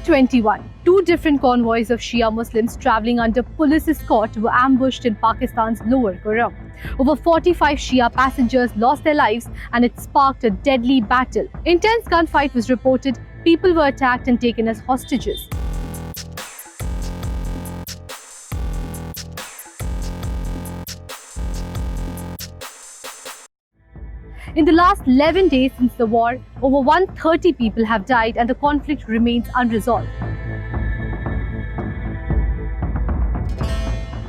21, two different convoys of Shia Muslims traveling under police escort were ambushed in Pakistan's Lower Kurram. Over 45 Shia passengers lost their lives and it sparked a deadly battle. Intense gunfight was reported, people were attacked and taken as hostages. In the last 11 days since the war, over 130 people have died and the conflict remains unresolved.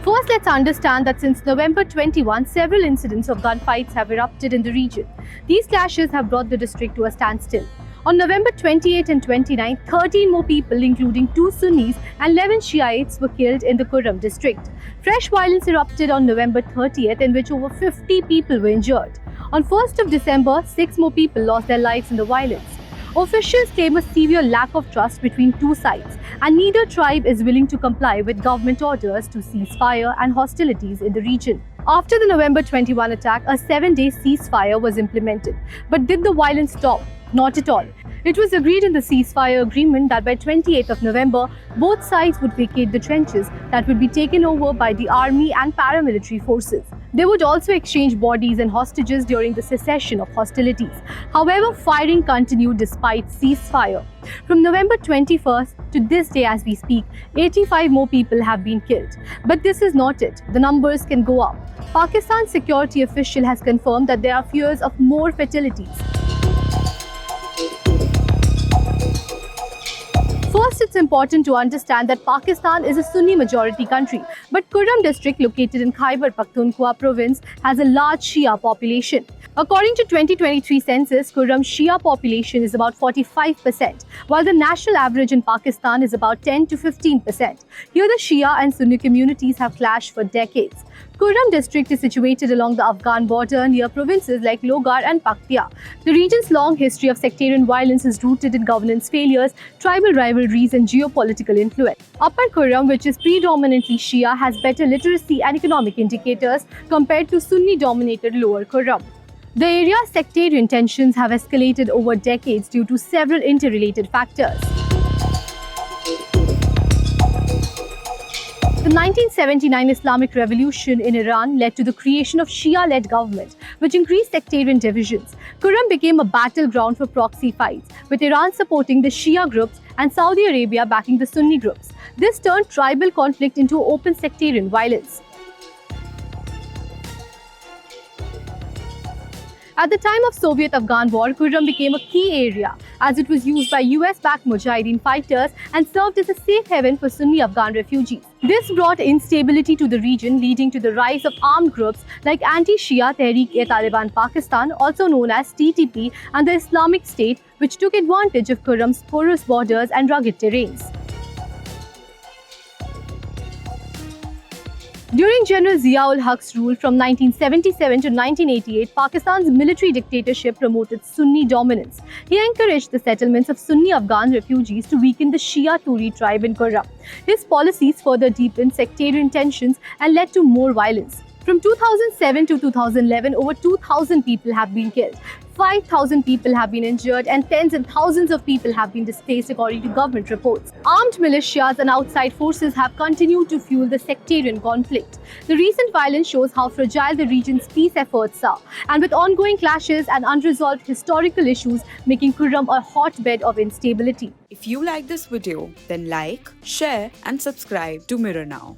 First, let's understand that since November 21, several incidents of gunfights have erupted in the region. These clashes have brought the district to a standstill. On November 28 and 29, 13 more people, including 2 Sunnis and 11 Shiites, were killed in the Kurram district. Fresh violence erupted on November 30th, in which over 50 people were injured. On 1st of December, 6 more people lost their lives in the violence. Officials claim a severe lack of trust between two sides, and neither tribe is willing to comply with government orders to cease fire and hostilities in the region. After the November 21 attack, a 7-day ceasefire was implemented. But did the violence stop? Not at all. It was agreed in the ceasefire agreement that by 28th of November, both sides would vacate the trenches that would be taken over by the army and paramilitary forces. They would also exchange bodies and hostages during the cessation of hostilities. However, firing continued despite ceasefire. From November 21st to this day as we speak, 85 more people have been killed. But this is not it. The numbers can go up. Pakistan's security official has confirmed that there are fears of more fatalities. First, it's important to understand that Pakistan is a Sunni majority country, but Kurram district, located in Khyber Pakhtunkhwa province, has a large Shia population. According to 2023 census, Kurram Shia population is about 45%, while the national average in Pakistan is about 10 to 15%. Here, the Shia and Sunni communities have clashed for decades. Kurram district is situated along the Afghan border near provinces like Logar and Paktia. The region's long history of sectarian violence is rooted in governance failures, tribal rivalries and geopolitical influence. Upper Kurram, which is predominantly Shia, has better literacy and economic indicators compared to Sunni-dominated Lower Kurram. The area's sectarian tensions have escalated over decades due to several interrelated factors. The 1979 Islamic Revolution in Iran led to the creation of Shia-led government, which increased sectarian divisions. Kurram became a battleground for proxy fights, with Iran supporting the Shia groups and Saudi Arabia backing the Sunni groups. This turned tribal conflict into open sectarian violence. At the time of Soviet-Afghan war, Kurram became a key area as it was used by US-backed Mujahideen fighters and served as a safe haven for Sunni Afghan refugees. This brought instability to the region, leading to the rise of armed groups like Anti-Shia Tehreek-e-Taliban Pakistan, also known as TTP, and the Islamic State, which took advantage of Kurram's porous borders and rugged terrains. During General Zia-ul-Haq's rule from 1977 to 1988, Pakistan's military dictatorship promoted Sunni dominance. He encouraged the settlements of Sunni Afghan refugees to weaken the Shia Turi tribe in Kurram. His policies further deepened sectarian tensions and led to more violence. From 2007 to 2011, over 2,000 people have been killed. 5,000 people have been injured and tens and thousands of people have been displaced according to government reports. Armed militias and outside forces have continued to fuel the sectarian conflict. The recent violence shows how fragile the region's peace efforts are, and with ongoing clashes and unresolved historical issues making Kurram a hotbed of instability. If you like this video, then like, share and subscribe to Mirror Now.